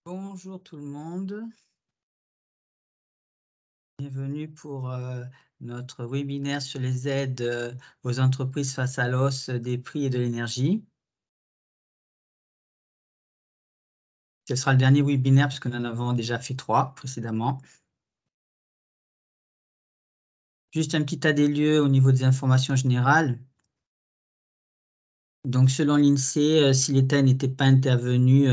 Bonjour tout le monde. Bienvenue pour notre webinaire sur les aides aux entreprises face à l'hausse des prix et de l'énergie. Ce sera le dernier webinaire puisque nous en avons déjà fait 3 précédemment. Juste un petit état des lieux au niveau des informations générales. Donc, selon l'INSEE, si l'État n'était pas intervenu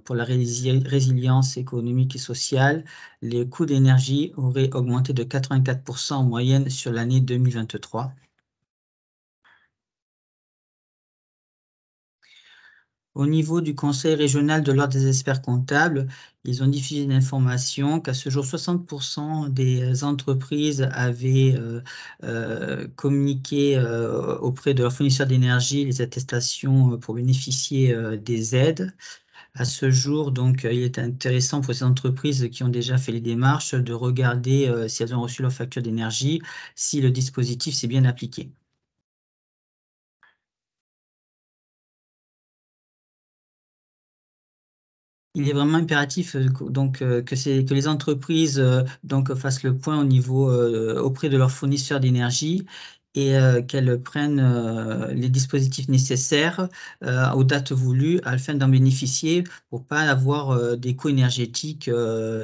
pour la résilience économique et sociale, les coûts d'énergie auraient augmenté de 84% en moyenne sur l'année 2023. Au niveau du Conseil régional de l'Ordre des experts comptables, ils ont diffusé une information qu'à ce jour, 60% des entreprises avaient communiqué auprès de leurs fournisseurs d'énergie les attestations pour bénéficier des aides. À ce jour, donc, il est intéressant pour ces entreprises qui ont déjà fait les démarches de regarder si elles ont reçu leur facture d'énergie, si le dispositif s'est bien appliqué. Il est vraiment impératif que les entreprises fassent le point au niveau auprès de leurs fournisseurs d'énergie et qu'elles prennent les dispositifs nécessaires aux dates voulues afin d'en bénéficier pour pas avoir des coûts énergétiques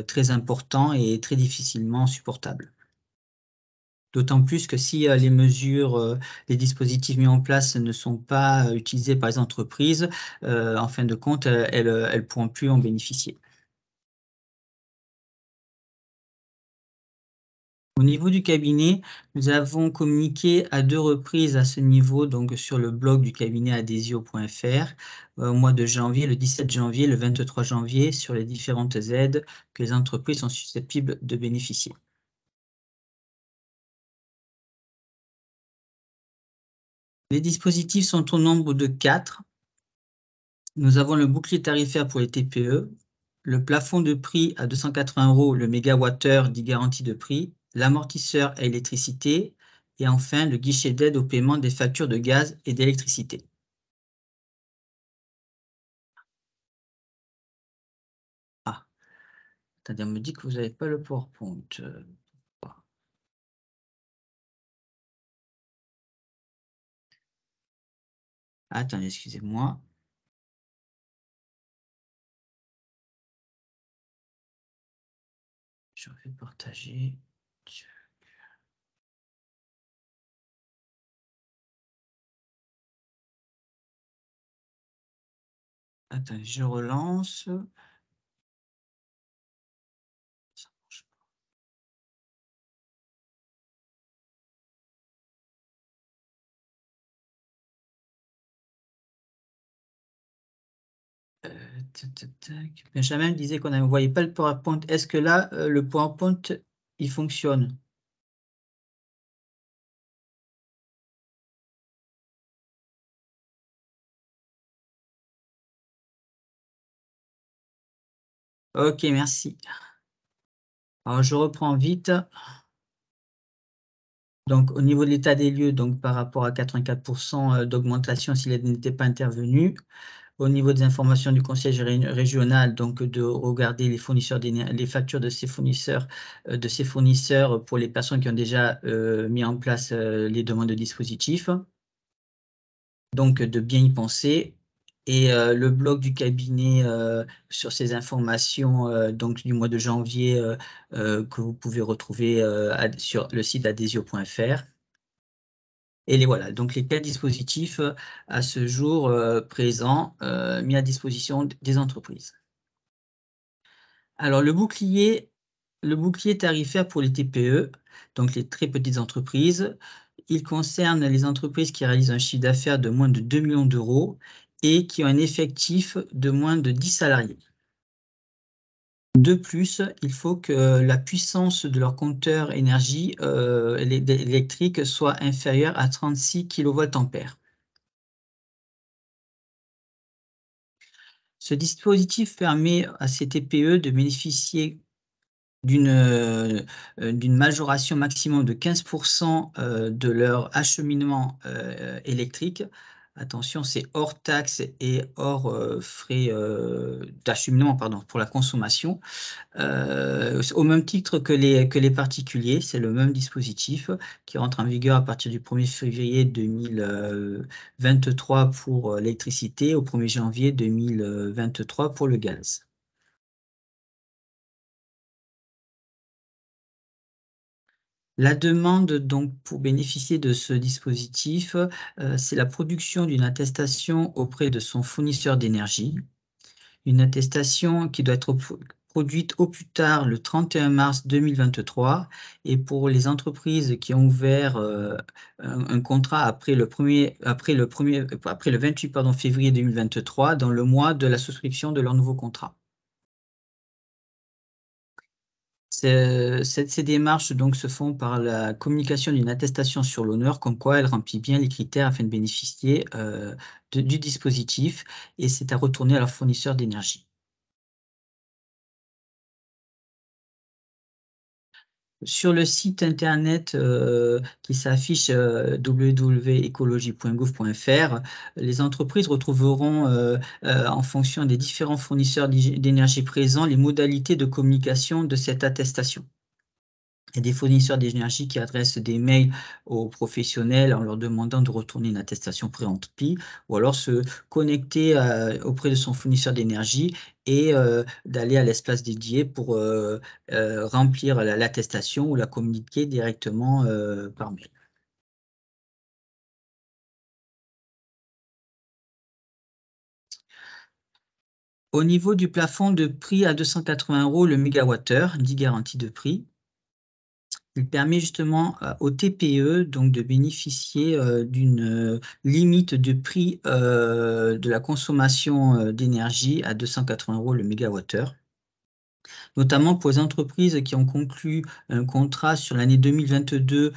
très importants et très difficilement supportables. D'autant plus que si les mesures, les dispositifs mis en place ne sont pas utilisés par les entreprises, en fin de compte, elles pourront plus en bénéficier. Au niveau du cabinet, nous avons communiqué à 2 reprises à ce niveau, donc sur le blog du cabinet adhesio.fr, au mois de janvier, le 17 janvier, le 23 janvier, sur les différentes aides que les entreprises sont susceptibles de bénéficier. Les dispositifs sont au nombre de 4. Nous avons le bouclier tarifaire pour les TPE, le plafond de prix à 280 € le mégawattheure dit garantie de prix, l'amortisseur à électricité et enfin le guichet d'aide au paiement des factures de gaz et d'électricité. Ah, attendez, on me dit que vous n'avez pas le PowerPoint. Pourquoi? Attendez, excusez-moi. Je vais partager. Attendez, je relance. Ça marche pas. Tac, tac, tac. Benjamin me disait qu'on ne voyait pas le PowerPoint. Est-ce que là, le PowerPoint, il fonctionne? OK, merci. Alors je reprends vite. Donc au niveau de l'état des lieux, donc par rapport à 84% d'augmentation s'il n'était pas intervenu. Au niveau des informations du conseil régional, donc de regarder les fournisseurs les factures de ces fournisseurs pour les personnes qui ont déjà mis en place les demandes de dispositifs. Donc de bien y penser et le blog du cabinet sur ces informations donc du mois de janvier que vous pouvez retrouver sur le site adhesio.fr. Et voilà, donc les 4 dispositifs à ce jour présents mis à disposition des entreprises. Alors le bouclier tarifaire pour les TPE, donc les très petites entreprises, il concerne les entreprises qui réalisent un chiffre d'affaires de moins de 2 millions d'euros et qui ont un effectif de moins de 10 salariés. De plus, il faut que la puissance de leur compteur énergie électrique soit inférieure à 36 kVA. Ce dispositif permet à ces TPE de bénéficier d'une majoration maximum de 15% de leur acheminement électrique Attention, c'est hors taxes et hors, frais, d'acheminement, pardon, pour la consommation. Au même titre que les particuliers, c'est le même dispositif qui rentre en vigueur à partir du 1er février 2023 pour, l'électricité, au 1er janvier 2023 pour le gaz. La demande donc pour bénéficier de ce dispositif, c'est la production d'une attestation auprès de son fournisseur d'énergie. Une attestation qui doit être produite au plus tard le 31 mars 2023 et pour les entreprises qui ont ouvert, un contrat après le 28 février 2023 dans le mois de la souscription de leur nouveau contrat. Ces démarches donc se font par la communication d'une attestation sur l'honneur, comme quoi elle remplit bien les critères afin de bénéficier, du dispositif, et c'est à retourner à leur fournisseur d'énergie. Sur le site internet, qui s'affiche, www.ecologie.gouv.fr, les entreprises retrouveront, en fonction des différents fournisseurs d'énergie présents, les modalités de communication de cette attestation. Il y a des fournisseurs d'énergie qui adressent des mails aux professionnels en leur demandant de retourner une attestation pré-remplie ou alors se connecter, auprès de son fournisseur d'énergie et d'aller à l'espace dédié pour, remplir l'attestation ou la communiquer directement, par mail. Au niveau du plafond de prix à 280 € le mégawattheure, dit garantie de prix. Il permet justement, aux TPE donc de bénéficier, d'une, limite de prix, de la consommation, d'énergie à 280 € le mégawattheure. Notamment pour les entreprises qui ont conclu un contrat sur l'année 2022,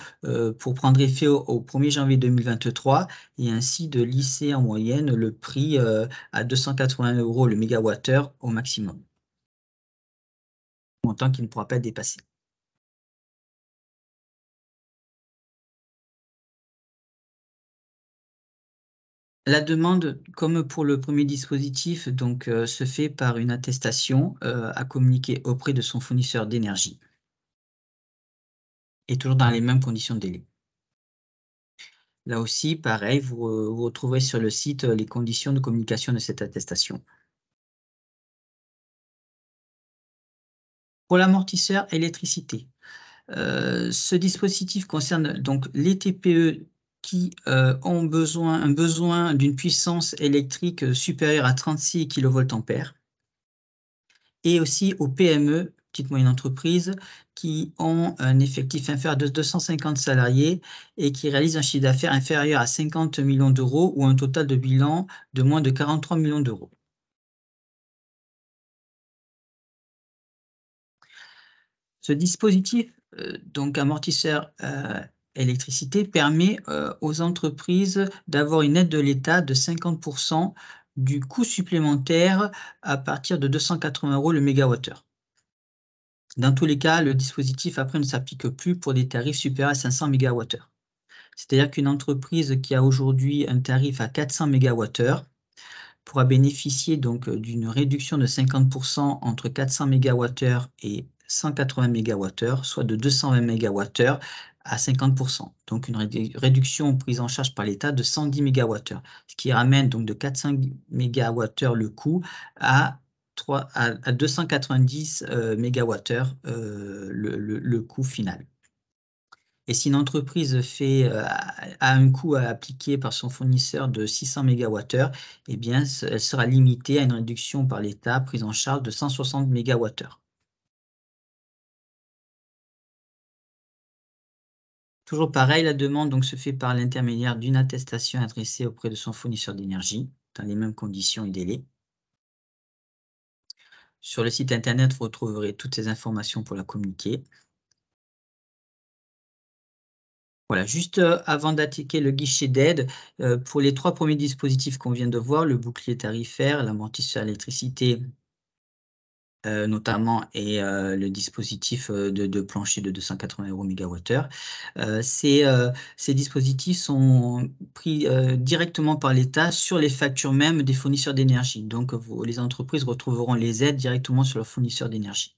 pour prendre effet au 1er janvier 2023 et ainsi de lisser en moyenne le prix, à 280 € le mégawattheure au maximum. Montant qui ne pourra pas être dépassé. La demande, comme pour le premier dispositif, donc se fait par une attestation, à communiquer auprès de son fournisseur d'énergie et toujours dans les mêmes conditions de délai. Là aussi, pareil, vous retrouverez sur le site, les conditions de communication de cette attestation. Pour l'amortisseur électricité, ce dispositif concerne donc les TPE qui, ont un besoin d'une puissance électrique, supérieure à 36 kilovoltampères. Et aussi aux PME, petites moyennes entreprises, qui ont un effectif inférieur de 250 salariés et qui réalisent un chiffre d'affaires inférieur à 50 millions d'euros ou un total de bilan de moins de 43 millions d'euros. Ce dispositif, donc amortisseur, électricité, permet, aux entreprises d'avoir une aide de l'État de 50 du coût supplémentaire à partir de 280 € le mégawattheure. Dans tous les cas, le dispositif après ne s'applique plus pour des tarifs supérieurs à 500 mégawattheures. C'est-à-dire qu'une entreprise qui a aujourd'hui un tarif à 400 mégawattheures pourra bénéficier donc d'une réduction de 50 entre 400 mégawattheures et 180 mégawattheures, soit de 220 mégawattheures à 50 donc une réduction prise en charge par l'État de 110 mégawattheures, ce qui ramène donc de 400 mégawattheures le coût à 290 mégawattheures, le coût final. Et si une entreprise a un coût à appliquer par son fournisseur de 600 mégawattheures, eh bien, elle sera limitée à une réduction par l'État prise en charge de 160 mégawattheures. Toujours pareil, la demande donc se fait par l'intermédiaire d'une attestation adressée auprès de son fournisseur d'énergie, dans les mêmes conditions et délais. Sur le site internet, vous retrouverez toutes ces informations pour la communiquer. Voilà, juste, avant d'attaquer le guichet d'aide, pour les 3 premiers dispositifs qu'on vient de voir, le bouclier tarifaire, l'amortisseur électricité notamment, et le dispositif de plancher de 280 € mégawattheure. Ces dispositifs sont pris directement par l'État sur les factures même des fournisseurs d'énergie. Donc, les entreprises retrouveront les aides directement sur leurs fournisseurs d'énergie.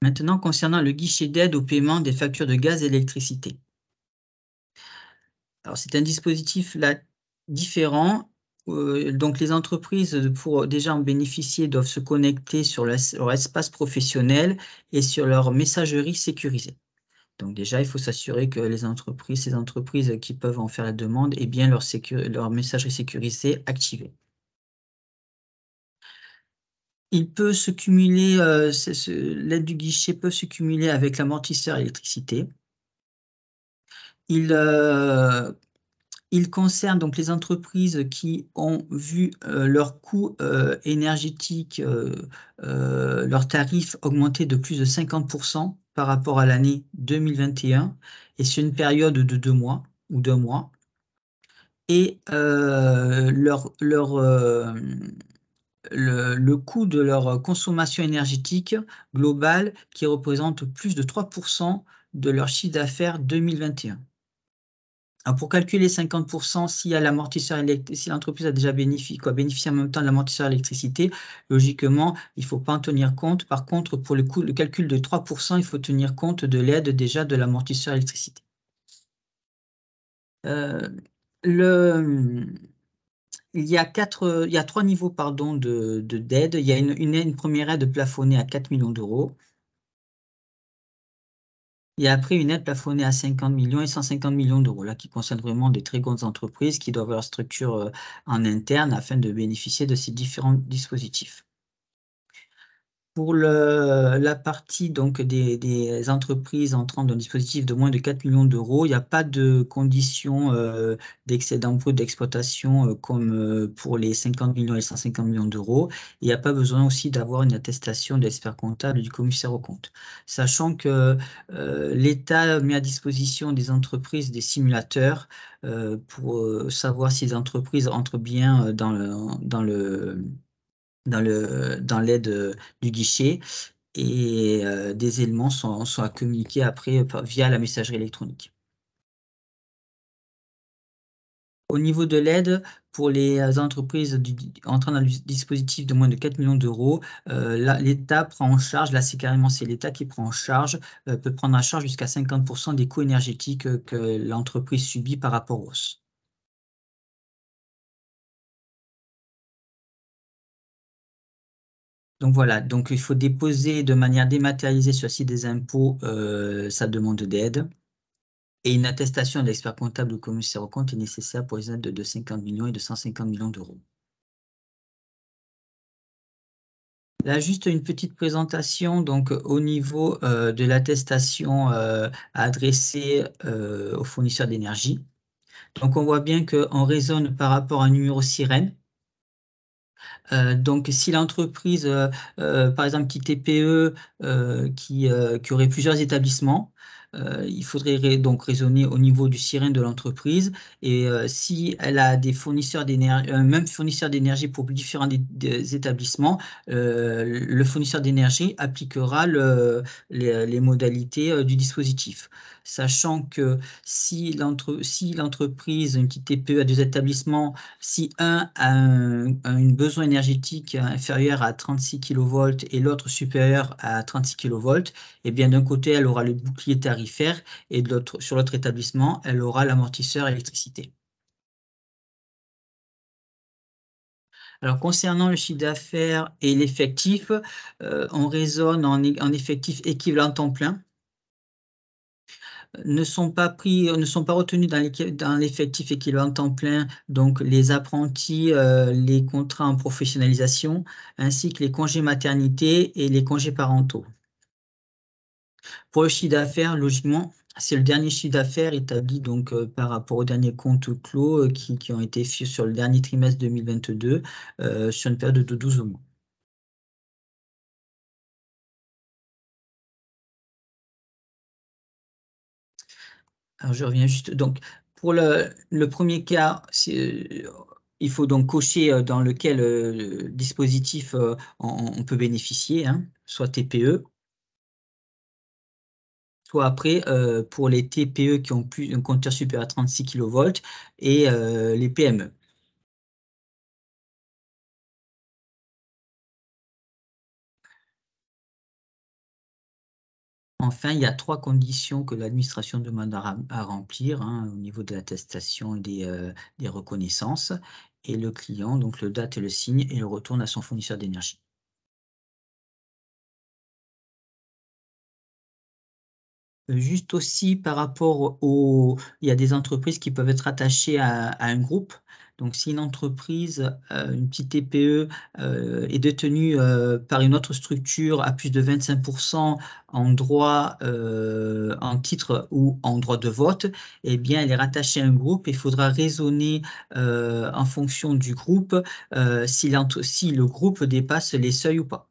Maintenant, concernant le guichet d'aide au paiement des factures de gaz et d'électricité. Alors, c'est un dispositif là différent. Donc les entreprises, pour déjà en bénéficier, doivent se connecter sur leur espace professionnel et sur leur messagerie sécurisée. Donc déjà, il faut s'assurer que ces entreprises qui peuvent en faire la demande aient bien leur messagerie sécurisée activée. Il peut se cumuler, l'aide du guichet peut se cumuler avec l'amortisseur électricité. Il, Il concerne donc les entreprises qui ont vu leurs coûts énergétiques, leurs tarifs augmenter de plus de 50% par rapport à l'année 2021, et sur une période de 2 mois ou 2 mois. Et le coût de leur consommation énergétique globale, qui représente plus de 3% de leur chiffre d'affaires 2021. Alors pour calculer 50%, si l'entreprise a déjà bénéficié en même temps de l'amortisseur électricité, logiquement, il ne faut pas en tenir compte. Par contre, pour le calcul de 3%, il faut tenir compte de l'aide déjà de l'amortisseur électricité. Euh, le, il y a 3 niveaux, pardon, d'aide. Il y a une première aide plafonnée à 4 millions d'euros. Et après, une aide plafonnée à 50 millions et 150 millions d'euros, là, qui concerne vraiment des très grandes entreprises qui doivent avoir leur structure en interne afin de bénéficier de ces différents dispositifs. Pour la partie donc des entreprises entrant dans le dispositif de moins de 4 millions d'euros, il n'y a pas de conditions d'excédent brut d'exploitation comme pour les 50 millions et 150 millions d'euros. Il n'y a pas besoin aussi d'avoir une attestation d'expert comptable du commissaire aux comptes. Sachant que l'État met à disposition des entreprises des simulateurs pour savoir si les entreprises entrent bien dans l'aide du guichet, et des éléments sont à communiquer après via la messagerie électronique. Au niveau de l'aide, pour les entreprises entrant dans le dispositif de moins de 4 millions d'euros, l'État prend en charge, là c'est l'État qui prend en charge, peut prendre en charge jusqu'à 50% des coûts énergétiques que l'entreprise subit par rapport aux hausses. Donc voilà, donc il faut déposer de manière dématérialisée sur le site des impôts sa demande d'aide. Et une attestation d'expert comptable ou commissaire aux comptes est nécessaire pour les aides de 50 millions et de 150 millions d'euros. Là, juste une petite présentation donc au niveau de l'attestation à adresser aux fournisseurs d'énergie. Donc on voit bien qu'on raisonne par rapport à un numéro sirène. Donc si l'entreprise, par exemple, qui TPE, qui aurait plusieurs établissements, il faudrait donc raisonner au niveau du sirène de l'entreprise, et si elle a des fournisseurs d'énergie, un même fournisseur d'énergie pour différents des établissements, le fournisseur d'énergie appliquera les modalités du dispositif. Sachant que si l'entreprise, une petite TPE, a 2 établissements, si un a un besoin énergétique inférieur à 36 kV et l'autre supérieur à 36 kV, eh bien d'un côté, elle aura le bouclier tarifaire, et sur l'autre établissement, elle aura l'amortisseur électricité. Alors concernant le chiffre d'affaires et l'effectif, on raisonne en effectif équivalent temps plein. Ne sont pas retenus dans l'effectif équivalent temps plein, donc les apprentis, les contrats en professionnalisation, ainsi que les congés maternité et les congés parentaux. Pour le chiffre d'affaires, logiquement, c'est le dernier chiffre d'affaires établi donc par rapport aux derniers comptes clos qui ont été faits sur le dernier trimestre 2022, sur une période de 12 mois. Alors je reviens juste donc pour le premier cas, il faut donc cocher dans lequel dispositif on peut bénéficier, hein, soit TPE, soit après pour les TPE qui ont plus un compteur supérieur à 36 kilovolts et les PME. Enfin, il y a 3 conditions que l'administration demande à remplir, hein, au niveau de l'attestation et des reconnaissances, et le client donc le date et le signe et le retourne à son fournisseur d'énergie. Juste aussi par rapport il y a des entreprises qui peuvent être attachées à un groupe. Donc si une entreprise, une petite TPE, est détenue, par une autre structure à plus de 25 en droit, en titre ou en droit de vote, eh bien elle est rattachée à un groupe. Il faudra raisonner, en fonction du groupe, si le groupe dépasse les seuils ou pas.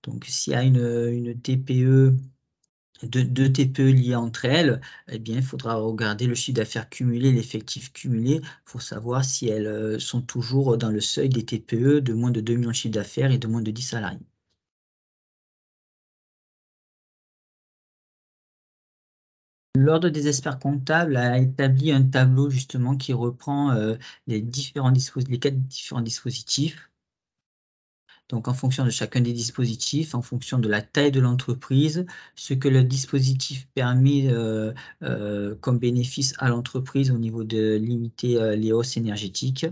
Donc s'il y a une TPE, deux TPE liées entre elles, eh bien, il faudra regarder le chiffre d'affaires cumulé, l'effectif cumulé, pour savoir si elles sont toujours dans le seuil des TPE de moins de 2 millions de chiffre d'affaires et de moins de 10 salariés. L'ordre des experts comptables a établi un tableau justement qui reprend les 4 différents dispositifs. Donc, en fonction de chacun des dispositifs, en fonction de la taille de l'entreprise, ce que le dispositif permet comme bénéfice à l'entreprise au niveau de limiter les hausses énergétiques.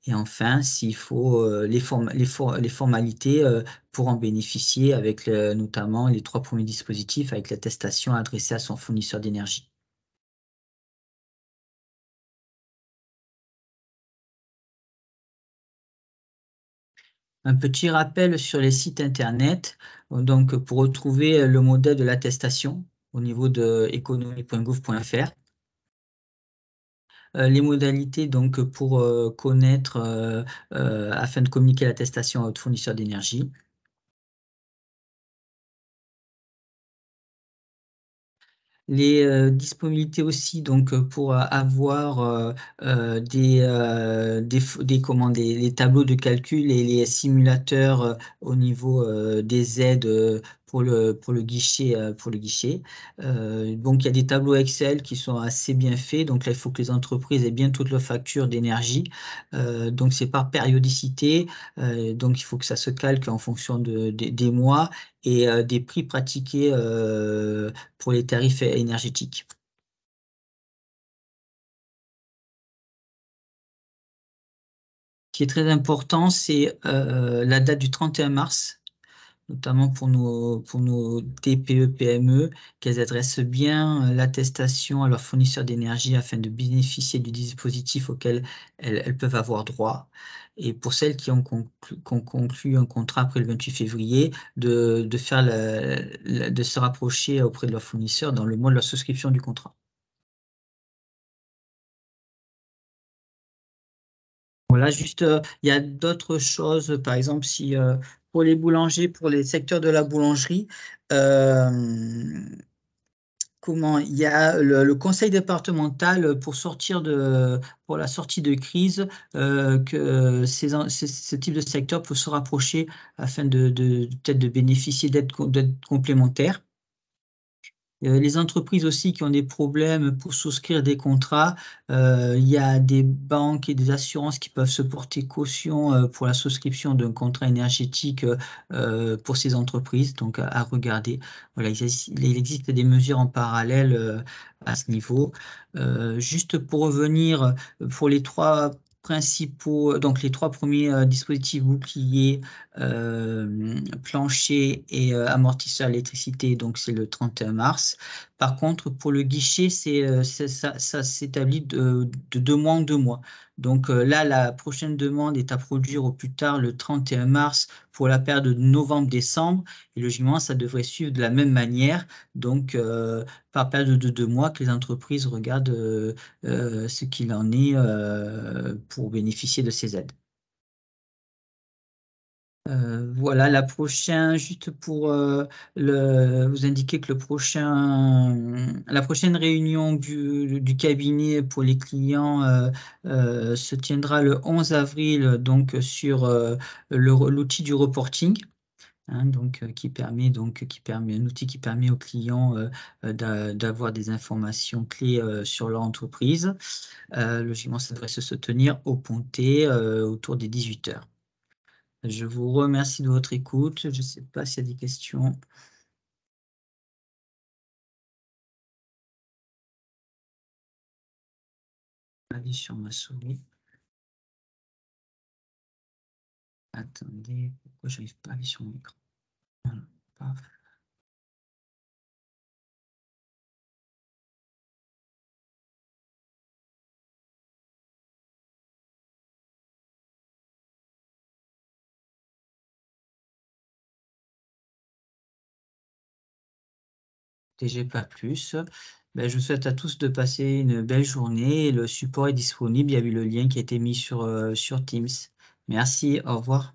Et enfin, s'il faut les formalités pour en bénéficier avec notamment les 3 premiers dispositifs avec l'attestation adressée à son fournisseur d'énergie. Un petit rappel sur les sites internet, donc pour retrouver le modèle de l'attestation au niveau de economie.gouv.fr. Les modalités donc pour connaître, afin de communiquer l'attestation à votre fournisseur d'énergie. Les disponibilités aussi donc pour avoir des comment, les tableaux de calcul et les simulateurs au niveau des aides pour le guichet, donc il y a des tableaux Excel qui sont assez bien faits. Donc là, il faut que les entreprises aient bien toutes leurs factures d'énergie. Donc c'est par périodicité, donc il faut que ça se calque en fonction des mois et des prix pratiqués pour les tarifs énergétiques. Ce qui est très important, c'est la date du 31 mars, notamment pour nos TPE-PME, qu'elles adressent bien l'attestation à leur fournisseur d'énergie afin de bénéficier du dispositif auquel elles peuvent avoir droit. Et pour celles qui ont conclu un contrat après le 28 février, de se rapprocher auprès de leur fournisseur dans le mois de la souscription du contrat. Voilà, juste, il y a d'autres choses, par exemple, si pour les boulangers, pour les secteurs de la boulangerie, comment il y a le conseil départemental pour la sortie de crise, que ce type de secteur peut se rapprocher afin de peut-être de bénéficier d'aides complémentaires. Les entreprises aussi qui ont des problèmes pour souscrire des contrats, il y a des banques et des assurances qui peuvent se porter caution, pour la souscription d'un contrat énergétique, pour ces entreprises, donc à regarder. Voilà, il existe des mesures en parallèle, à ce niveau. Juste pour revenir, pour les 3 principaux, donc les 3 premiers dispositifs bouclier, plancher et amortisseur électricité, donc c'est le 31 mars. Par contre, pour le guichet, ça s'établit de 2 mois en 2 mois. Donc là, la prochaine demande est à produire au plus tard le 31 mars pour la période de novembre-décembre. Et logiquement, ça devrait suivre de la même manière. Donc, par période de 2 mois, que les entreprises regardent ce qu'il en est pour bénéficier de ces aides. Voilà, juste pour, vous indiquer que la prochaine réunion du cabinet pour les clients, se tiendra le 11 avril, donc sur, l'outil du reporting, hein, donc qui permet un outil qui permet aux clients, d'avoir des informations clés, sur leur entreprise. Logiquement, ça devrait se tenir au Pontet, autour des 18 h. Je vous remercie de votre écoute. Je ne sais pas s'il y a des questions. Aller sur ma souris. Attendez, pourquoi j'arrive pas à aller sur mon écran? Voilà, paf. TG pas plus. Ben, je vous souhaite à tous de passer une belle journée. Le support est disponible. Il y a eu le lien qui a été mis sur Teams. Merci, au revoir.